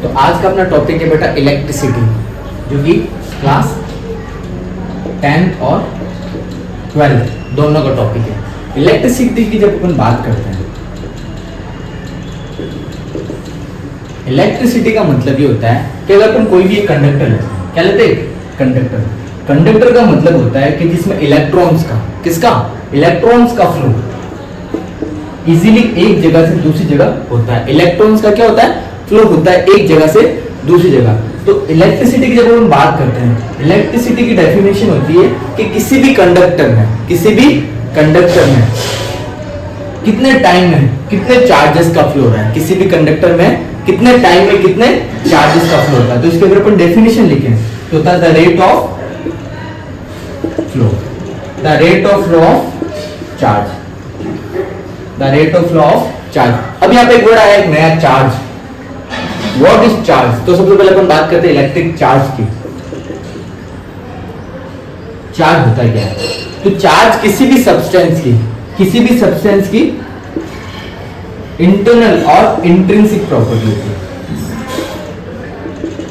तो आज का अपना टॉपिक है बेटा इलेक्ट्रिसिटी, जो कि क्लास 10th और 12th दोनों का टॉपिक है। इलेक्ट्रिसिटी की जब अपन बात करते हैं, इलेक्ट्रिसिटी का मतलब ये होता है कि अगर अपन कोई भी एक कंडक्टर लेते हैं, क्या लेते हैं? कंडक्टर। कंडक्टर का मतलब होता है कि जिसमें इलेक्ट्रॉन्स का, किसका? इलेक्ट्रॉन्स का फ्लो इजीली एक जगह से दूसरी जगह होता है। इलेक्ट्रॉन्स का क्या होता है? फ्लो होता है एक जगह से दूसरी जगह। तो इलेक्ट्रिसिटी की जब हम बात करते हैं, इलेक्ट्रिसिटी की डेफिनेशन होती है कि किसी भी कंडक्टर में कितने टाइम में कितने चार्जेस का फ्लो हो रहा है, किसी भी कंडक्टर में कितने टाइम में कितने चार्जेस का फ्लो होता है। तो इसके अगर अपन डेफिनेशन लिखें तो होता है the rate of flow of charge, the rate of flow of charge. अब यहाँ पे एक वर्ड आया, एक नया, चार्ज। What is charge? तो सबसे पहले अपन बात करते हैं इलेक्ट्रिक चार्ज की। चार्ज होता है क्या है? तो चार्ज किसी भी सब्सटेंस की इंटरनल और इंट्रिंसिक प्रॉपर्टी होती है।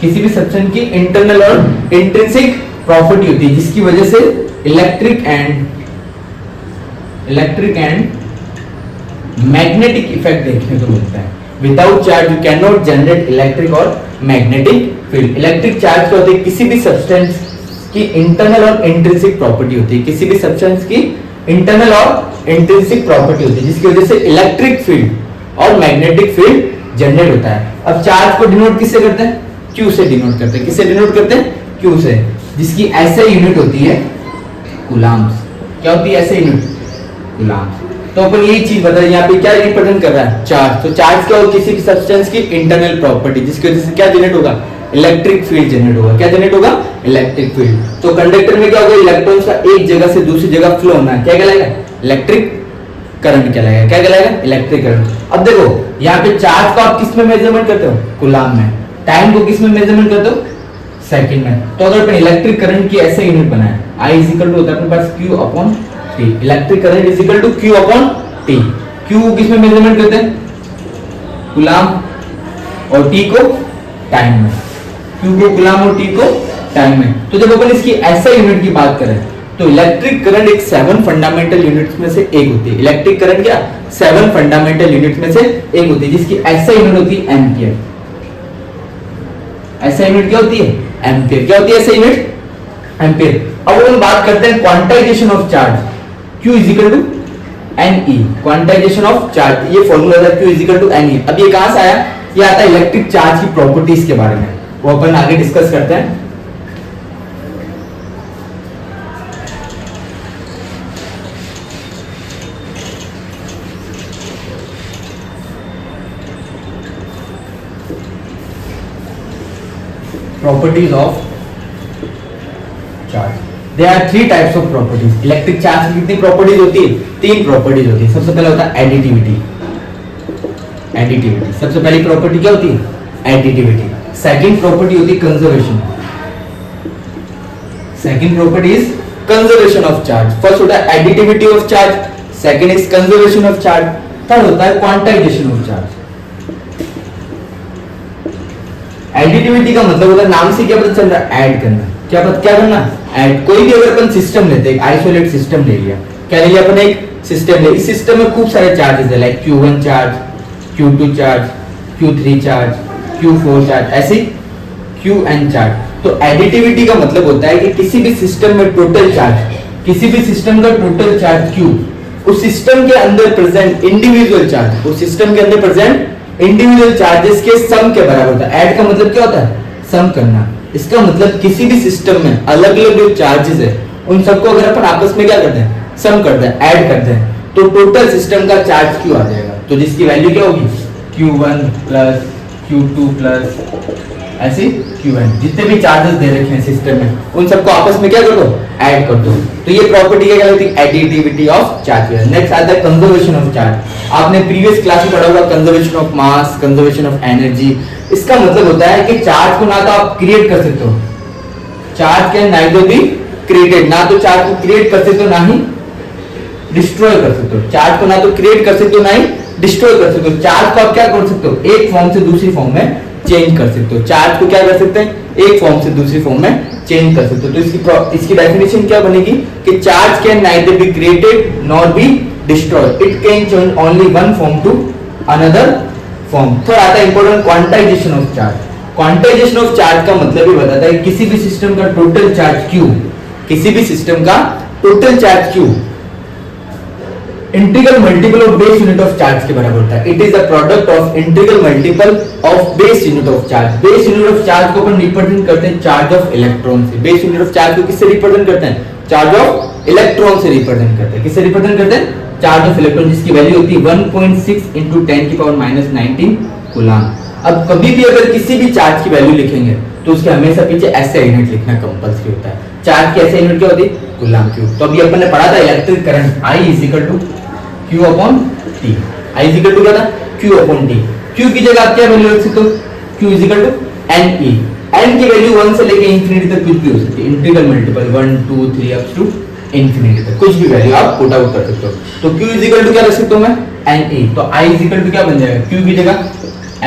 किसी भी सब्सटेंस की इंटरनल और इंट्रिंसिक प्रॉपर्टी होती है जिसकी वजह से इलेक्ट्रिक एंड मैग्नेटिक इफेक्ट देखने को मिलता है। Without charge you can not generate electric और मैग्नेटिक फील्ड। इलेक्ट्रिक चार्ज क्या होती है? किसी भी सब्सटेंस की इंटरनल और इंट्रिंसिक प्रॉपर्टी होती है, किसी भी सब्सटेंस की इंटरनल और इंट्रिंसिक प्रॉपर्टी होती है जिसकी वजह से इलेक्ट्रिक फील्ड और मैग्नेटिक फील्ड जनरेट होता है। अब चार्ज को डिनोट किससे करते हैं? क्यू से डिनोट करते हैं। किससे डिनोट करते हैं? क्यू से, जिसकी ऐसे यूनिट होती है कूलम्ब्स। क्या होती है ऐसे यूनिट? कूलम्ब्स। तो अपन यही चीज बता रहे हैं, यहाँ पे क्या रिप्रेजेंट कर रहा है? चार्ज। तो चार्ज क्या होगा? किसी भी सब्सटेंस की इंटरनल प्रॉपर्टी जिसकी वजह से क्या जनरेट होगा? इलेक्ट्रिक फील्ड जनरेट होगा। क्या जनरेट होगा? Electric field. तो कंडक्टर में क्या होगा? इलेक्ट्रॉन्स का एक जगह से दूसरी जगह फ्लो होना है। क्या कहलाएगा? इलेक्ट्रिक करंट कहलाएगा। क्या कहलाएगा? Electric current. अब देखो यहाँ पे चार्ज को आप किस में मेजरमेंट करते हो? कूलम्ब में। टाइम को किस में मेजरमेंट करते हो? सेकंड में। तो अगर अपन इलेक्ट्रिक करंट की ऐसे यूनिट बनाए, I इज इक्वल टू होता है अपने पास Q upon T। Electric current is equal to Q upon T। Q किस में मेजरमेंट करते हैं? कूलम्ब। और T को टाइम में। Q को कूलम्ब और T को टाइम में। तो जब अपन इसकी ऐसा यूनिट की बात करें तो इलेक्ट्रिक करंट एक 7 फंडामेंटल यूनिट्स में से एक होती है। इलेक्ट्रिक करंट क्या? 7 फंडामेंटल यूनिट्स में से एक होती है जिसकी ऐसा यूनिट होती है एम्पियर। ऐसा यूनिट क्या होती है? एम्पियर। क्या होती है ऐसा यूनिट? एम्पियर। अब हम बात करते हैं quantization of charge. Q is equal to NE, quantization of charge. ये फॉर्मूला था Q is equal to NE। अब ये कहां से आया? ये आता है इलेक्ट्रिक चार्ज की प्रॉपर्टीज के बारे में, वो अपन आगे डिस्कस करते हैं। Properties of charge. There are 3 types of properties. Electric charge की कितनी प्रॉपर्टीज होती है? 3 प्रॉपर्टीज होती है। सबसे पहला होता है एडिटिविटी। सबसे पहली प्रॉपर्टी क्या होती है? एडिटिविटी। सेकंड प्रॉपर्टी होती है conservation. Second property is conservation of charge. First होता है additivity of charge, second is conservation of charge, third होता है क्वांटाइजेशन ऑफ चार्ज। एडिटिविटी का मतलब होता है, नाम से क्या पता चल रहा है? ऐड करना। क्या करना? ऐड। कोई भी अगर अपन सिस्टम लेते हैं, आइसोलेट सिस्टम ले लिया, क्या ले लिया अपन? एक सिस्टम ले। इस सिस्टम में खूब सारे चार्जेस है, like Q1 charge, Q2 charge, Q3 charge, Q4 charge, ऐसे Qn चार्ज। तो एडिटिविटी का मतलब होता है कि किसी भी सिस्टम में टोटल चार्ज, किसी भी सिस्टम का टोटल चार्ज Q, उस सिस्टम के अंदर प्रेजेंट इंडिविजुअल चार्ज, उस सिस्टम के अंदर प्रेजेंट इंडिविजुअल चार्जेस के सम के बराबर होता है। ऐड का मतलब क्या होता है? सम करना। इसका मतलब किसी भी सिस्टम में अलग अलग जो चार्जेस है उन सबको अगर अपन आपस में क्या करते हैं? सम करते हैं, ऐड करते हैं, तो टोटल सिस्टम का चार्ज Q आ जाएगा। तो जिसकी वैल्यू क्या होगी? Q1 प्लस Q2 प्लस ऐसे Qn। जितने भी चार्जेस दे रखे हैं सिस्टम में उन सबको आपस में क्या कर दो? ऐड कर दो। तो ये प्रॉपर्टी क्या कहलाती है? Additivity of charge. नेक्स्ट आता है कंजर्वेशन ऑफ चार्ज। आपने प्रीवियस क्लास में पढ़ा होगा conservation of mass, conservation of energy. इसका मतलब होता है कि चार्ज को ना तो आप क्रिएट कर सकते हो, charge can neither be created, ना तो चार्ज को क्रिएट कर सकते हो ना ही डिस्ट्रॉय कर सकते हो। चार्ज को ना तो क्रिएट कर सकते हो ना ही डिस्ट्रॉय कर सकते हो। चार्ज को आप क्या कर सकते हो? एक फॉर्म से दूसरी फॉर्म में चेंज कर सकते हो, चार्ज को क्या कर सकते हैं, एक फॉर्म से दूसरी फॉर्म में चेंज कर सकते हो। तो इसकी डेफिनेशन क्या बनेगी कि charge can neither be created nor be destroyed, it can change only one form to another form. Third आता है important quantization of charge. Quantization of charge का मतलब ये बताता है किसी भी सिस्टम का टोटल चार्ज Q, किसी भी सिस्टम का total charge Q integral multiple of base unit of charge के बराबर होता है। It is the product of integral multiple of base unit of charge. Base unit of charge को अपन represent करते हैं चार्ज ऑफ इलेक्ट्रॉन से। Base unit of charge को किससे रिप्रेजेंट करते हैं, चार्ज ऑफ इलेक्ट्रॉन से रिप्रेजेंट करते हैं। किससे रिप्रेजेंट करते हैं, चार्ज ऑफ इलेक्ट्रॉन, जिसकी वैल्यू होती है 1.6 into 10⁻⁻19 कूलम। अब कभी भी अगर किसी भी चार्ज की वैल्यू लिखेंगे तो उसके हमेशा पीछे ऐसे यूनिट लिखना कंपल्सरी होता है। चार्ज की ऐसे यूनिट क्या होती है, कूलम क्यूब। तो अभी अपन ने पढ़ा था electric current I = Q upon T। I = क्या था, Q upon T। Q की जगह आप क्या वैल्यू रख सकते हो, Q = NE। N की वैल्यू 1 से लेके इंफिनिटी तक कुछ भी हो सकती है, integral multiple 1 2 3 up to infinity तक कुछ भी वैल्यू आप पुट आउट कर सकते हो। तो Q = क्या रख सकता हूं मैं, NE। तो I = क्या बन जाएगा, Q की जगह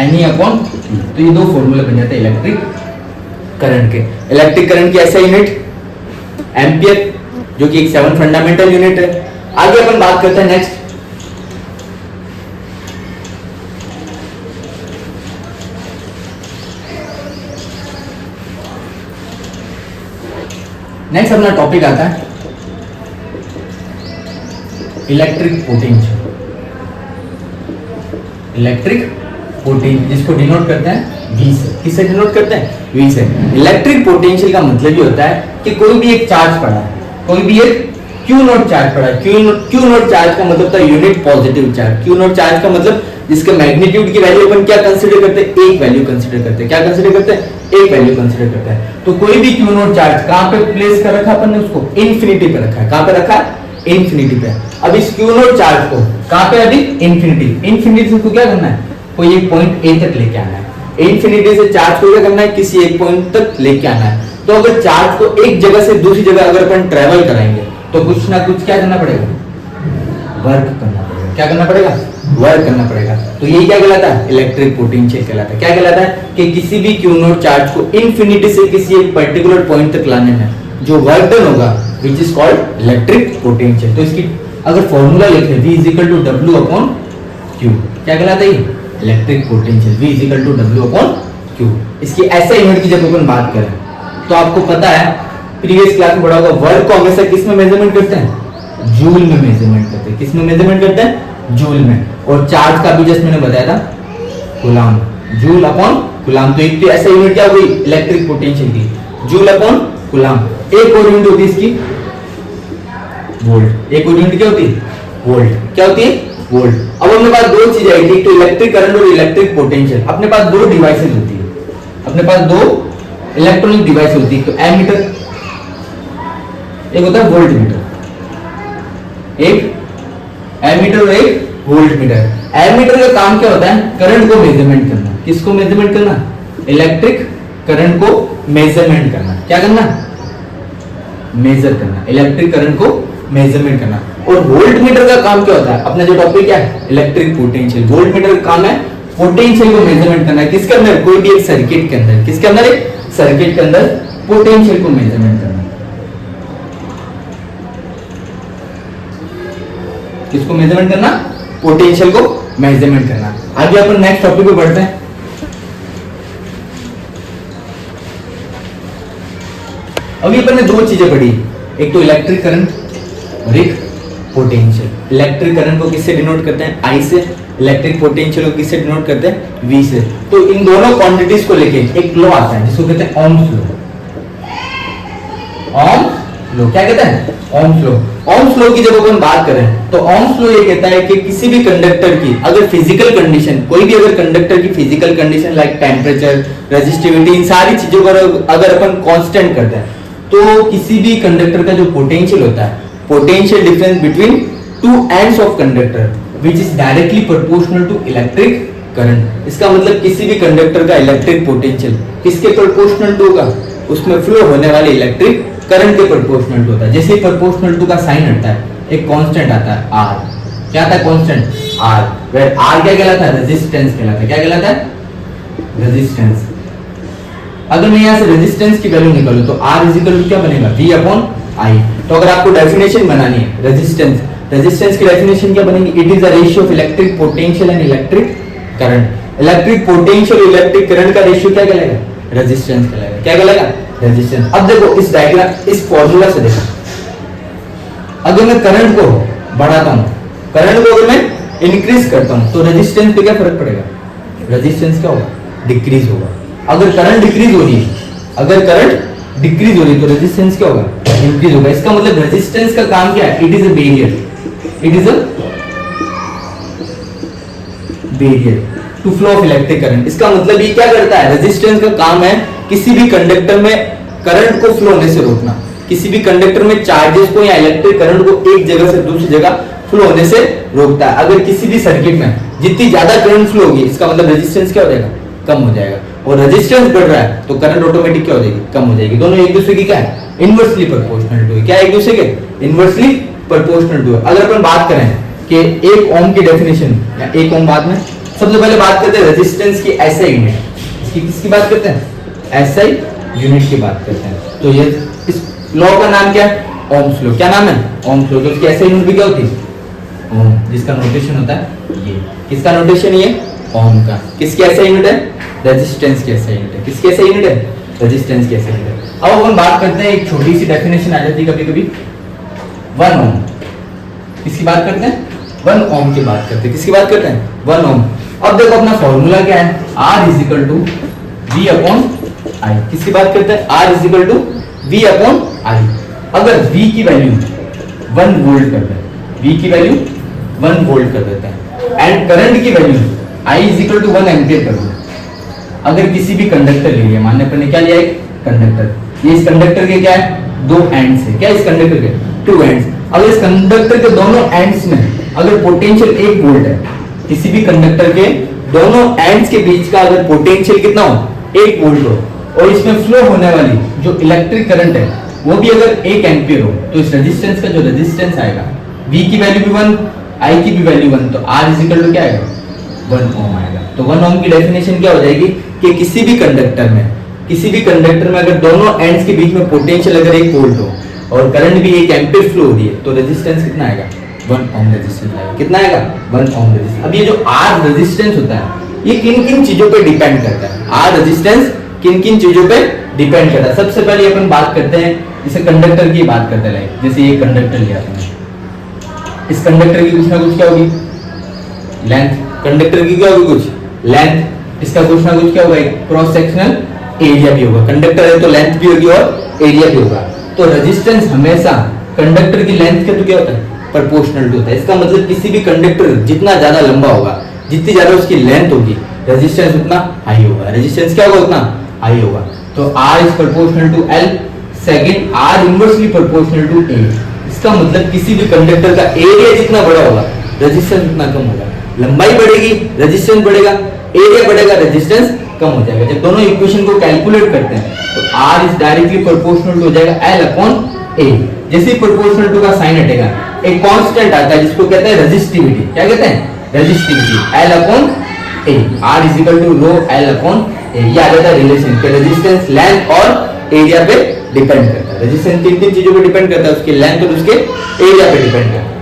NE upon T। तो ये दो फॉर्मूला बन जाते हैं इलेक्ट्रिक करंट के। इलेक्ट्रिक करंट की ऐसा यूनिट एम्पियर, जो कि एक 7 फंडामेंटल यूनिट है। आगे अपन बात करते हैं नेक्स्ट अपना टॉपिक आता है इलेक्ट्रिक पोटेंशियल। इलेक्ट्रिक पोटेंशियल जिसको डिनोट करते हैं V से। किससे डिनोट करते हैं, V से। इलेक्ट्रिक पोटेंशियल का मतलब ये होता है कि कोई भी एक चार्ज पड़ा है, कोई भी एक Q0 चार्ज पड़ा है। Q0 चार्ज का मतलब था unit positive charge. Q0 charge का मतलब जिसके मैग्नीट्यूड की वैल्यू अपन क्या कंसीडर करते हैं, एक वैल्यू कंसीडर करते हैं। क्या कंसीडर करते हैं, एक वैल्यू कंसीडर करते हैं। तो कोई भी Q0 चार्ज कहां पे प्लेस कर रखा अपन ने, उसको इन्फिनिटी पे रखा है। कहां पे रखा है, इन्फिनिटी पे। अब इस Q0 चार्ज को कहां पे, अभी इन्फिनिटी। इन्फिनिटी से उसको क्या करना है, कोई एक पॉइंट A तक लेके आना है। इन्फिनिटी से चार्ज को क्या करना है, किसी एक पॉइंट तक लेके आना है। तो अगर चार्ज को एक जगह से दूसरी जगह अगर अपन ट्रेवल कराएंगे तो कुछ ना कुछ क्या करना पड़ेगा, वर्क करना पड़ेगा। क्या करना पड़ेगा, वर्क करना पड़ेगा। तो ये क्या कहलाता है, इलेक्ट्रिक पोटेंशियल कहलाता है। क्या कहलाता है कि किसी भी Q0 चार्ज को इन्फिनिटी से किसी एक पर्टिकुलर पॉइंट तक लाने में जो वर्क डन होगा which is called electric potential. तो इसकी अगर फॉर्मूला लिखें V = W upon Q, क्या कहलाता है, electric potential V = W upon Q। इसकी ऐसे यूनिट की जब अपन बात करें तो आपको पता है प्रीवियस क्लास में पढ़ा होगा, वर्क को हमेशा किस में मेजरमेंट करते हैं, जूल में मेजरमेंट करते हैं। किस में मेजरमेंट करते हैं, जूल में। और चार्ज का भी जस्ट मैंने बताया था कूलम, जूल अपॉन कूलम। तो एक तो ऐसा यूनिट क्या हुई इलेक्ट्रिक पोटेंशियल की, जूल अपॉन कूलम। एक और यूनिट होती है इसकी वोल्ट। एक और यूनिट क्या होती है, वोल्ट। क्या होती है, वोल्ट। अब अपने पास दो चीजें आई थी, तो इलेक्ट्रिक करंट और इलेक्ट्रिक पोटेंशियल। अपने पास दो डिवाइसेस होती है, अपने पास दो इलेक्ट्रॉनिक डिवाइस होती है। तो एमीटर एक होता है वोल्ट मीटर, एक एमीटर और एक वोल्ट मीटर। एमीटर का काम क्या होता है, करंट को मेजरमेंट करना। किसको मेजरमेंट करना, इलेक्ट्रिक करंट को मेजरमेंट करना। क्या करना, मेजर करना, इलेक्ट्रिक करंट को मेजरमेंट करना। और वोल्ट मीटर का काम क्या होता है, अपना जो टॉपिक क्या है, इलेक्ट्रिक पोटेंशियल। वोल्ट मीटर का काम है पोटेंशियल को मेजरमेंट करना है। किसके अंदर, कोई भी एक सर्किट के अंदर। किसके अंदर, एक सर्किट के अंदर पोटेंशियल को मेजरमेंट करना। किसको मेजरमेंट करना, पोटेंशियल को मेजरमेंट करना। आगे अपन नेक्स्ट टॉपिक पे बढ़ते हैं। अभी अपन ने दो चीजें पढ़ी, एक तो इलेक्ट्रिक करंट और एक पोटेंशियल। इलेक्ट्रिक करंट को किससे डिनोट करते हैं, I से। इलेक्ट्रिक पोटेंशियल को किससे डिनोट करते हैं, V से। तो इन दोनों क्वांटिटीज को लेके एक लॉ आता है जिसको कहते हैं ओम्स लॉ। ओम्स लॉ क्या कहते हैं, ओम्स लॉ। ओम्स लॉ की जब अपन बात करें तो ओम्स लॉ ये कहता है कि किसी भी कंडक्टर की अगर फिजिकल कंडीशन, कोई भी अगर कंडक्टर की physical condition like temperature, resistivity, इन सारी चीजों को अगर अपन कांस्टेंट करते हैं तो किसी भी कंडक्टर का जो पोटेंशियल होता है, potential difference between two ends of conductor which is directly proportional to electric current. इसका मतलब किसी भी कंडक्टर का इलेक्ट्रिक पोटेंशियल किसके प्रोपोर्शनल टू होगा, उसमें फ्लो होने वाले इलेक्ट्रिक करंट के प्रोपोर्शनल टू होता है। जैसे प्रोपोर्शनल टू का साइन हटता है, एक कांस्टेंट आता है R। क्या आता है कांस्टेंट, R। वेयर R क्या कहलाता है, रेजिस्टेंस कहलाता है। क्या कहलाता है, रेजिस्टेंस। अगर मैं यहाँ से रेजिस्टेंस की वैल्यू निकालूं तो R इज इक्वल टू क्या बनेगा, V अपॉन I। तो अगर आपको डेफिनेशन बनानी है रेजिस्टेंस, रेजिस्टेंस की डेफिनेशन क्या बनेगी, it is the ratio of electric potential and electric current. Electric potential और इलेक्ट्रिक करंट का रेशियो क्या कहलाएगा, रेजिस्टेंस कहलाएगा। क्या कहलाएगा, रेजिस्टेंस। अब देखो इस डायग्राम, इस फॉर्मूला से देखो, अगर मैं करंट को बढ़ाता हूं, करंट को अगर मैं इंक्रीज करता हूं तो रेजिस्टेंस पे क्या फर्क पड़ेगा, रेजिस्टेंस क्या होगा, डिक्रीज होगा। अगर करंट डिक्रीज हो रही है, अगर करंट डिक्रीज हो रही है तो रेजिस्टेंस क्या होगा, इंक्रीज होगा। इसका मतलब रेजिस्टेंस का काम क्या है, it is a barrier, it is a barrier to flow of electric current. इसका मतलब ये क्या करता है, रेजिस्टेंस का काम है किसी भी कंडक्टर में करंट को फ्लो होने से रोकना, किसी भी कंडक्टर में चार्जेस को या इलेक्ट्रिक करंट को एक जगह से दूसरी जगह फ्लो होने से रोकता है। अगर किसी भी सर्किट में जितनी ज्यादा करंट फ्लो होगी, इसका मतलब रेजिस्टेंस क्या हो जाएगा, कम हो जाएगा। और रेजिस्टेंस बढ़ रहा है तो करंट ऑटोमेटिक क्या हो जाएगी, कम हो जाएगी। दोनों एक दूसरे की क्या है, इनवर्सली प्रोपोर्शनल टू है। क्या एक दूसरे के इनवर्सली प्रोपोर्शनल टू है। अगर अपन बात करें कि 1 ओम की डेफिनेशन या 1 ओम, बाद में सबसे पहले बात करते हैं रेजिस्टेंस की एसआई यूनिट। इसकी किसकी बात करते हैं, एसआई यूनिट की बात करते हैं। तो ये इस लॉ का नाम क्या है, ओम्स लॉ। क्या नाम है, ओम्स लॉ। तो इसकी एसआई यूनिट भी क्या होती है, ओम, जिसका नोटेशन होता है ये। किसका नोटेशन, ये ओम का। किसकी एसआई यूनिट है, रेजिस्टेंस की एसआई यूनिट है। किसकी एसआई यूनिट है, रेजिस्टेंस की एसआई यूनिट है। अब अपन बात करते हैं, एक छोटी सी डेफिनेशन आ जाती है कभी कभी, 1 ओम। किसकी बात करते हैं, 1 ओम की बात करते हैं। किसकी बात करते हैं, 1 ओम। अब देखो अपना फॉर्मूला क्या है, R is equal to V upon I। किसकी बात करते हैं, R is equal to V upon I। अगर V की वैल्यू 1 वोल्ट कर दें, V की वैल्यू 1 वोल्ट कर देते हैं, एंड करंट की value I is equal to 1 ampere कर दो। अगर किसी भी कंडक्टर ले लिया, मान अपन ने क्या लिया, एक कंडक्टर, ये इस कंडक्टर के क्या है, 2 एंड्स है। क्या इस कंडक्टर के 2 एंड्स। अगर इस कंडक्टर के दोनों एंड्स में अगर पोटेंशियल 1 वोल्ट है, किसी भी कंडक्टर के दोनों एंड्स के बीच का अगर पोटेंशियल कितना हो, 1 वोल्ट हो, और इसमें फ्लो होने वाली जो इलेक्ट्रिक करंट है वो भी अगर 1 एम्पियर हो, तो इस रेजिस्टेंस का जो रेजिस्टेंस आएगा, V की वैल्यू भी 1, I की भी वैल्यू 1, तो R इज इक्वल टू क्या आएगा, 1 ओम आएगा। तो 1 ओम की डेफिनेशन क्या हो जाएगी कि किसी भी कंडक्टर में अगर दोनों एंड्स के बीच में पोटेंशियल अगर 1 वोल्ट हो और करंट भी 1 एम्पियर फ्लो हो रही है, तो रेजिस्टेंस कितना आएगा, 1 ओम रेजिस्टेंस आएगा। कितना आएगा, 1 ओम रेजिस्टेंस। अब ये जो R रेजिस्टेंस होता है, ये किन किन चीजों पे डिपेंड करता है, R रेजिस्टेंस किन किन चीजों पे डिपेंड करता है। सबसे पहले अपन बात करते हैं, जैसे कंडक्टर की बात करते हैं, जैसे ये कंडक्टर लिया आपने, इस कंडक्टर की कुछ ना कुछ क्या होगी, लेंथ। कंडक्टर की क्या होगी, कुछ लेंथ। इसका कुछ ना कुछ क्या होगा, क्रॉस सेक्शनल एरिया भी होगा। कंडक्टर है तो लेंथ भी होगी और एरिया भी होगा। तो रेजिस्टेंस हमेशा कंडक्टर की लेंथ के तो क्या होता है, प्रोपोर्शनल होता है। इसका मतलब किसी भी कंडक्टर जितना ज्यादा लंबा होगा, जितनी ज्यादा उसकी लेंथ होगी, रेजिस्टेंस उतना हाई होगा। रेजिस्टेंस क्या होगा, उतना हाई होगा। तो R is proportional to L। Second, R inversely proportional to A। इसका मतलब किसी भी कंडक्टर का एरिया जितना बड़ा होगा, रेजिस्टेंस उतना कम होगा। लंबाई बढ़ेगी, रेजिस्टेंस बढ़ेगा, एरिया बढ़ेगा, रेजिस्टेंस कम हो जाएगा। जब दोनों इक्वेशन को कैलकुलेट करते हैं तो R is directly proportional to हो जाएगा L अपॉन A। जैसे ही प्रोपोर्शनल टू का साइन हटेगा, एक कांस्टेंट आता है जिसको कहते हैं रेजिस्टिविटी। क्या कहते हैं, resistivity, L upon A। R is equal to rho L upon A। ये आ जाता है रिलेशन के रेजिस्टेंस लेंथ और एरिया पे डिपेंड करता है। रेजिस्टेंस 3 चीजों पे डिपेंड करता है, उसके लेंथ और उसके एरिया पे डिपेंड करता है।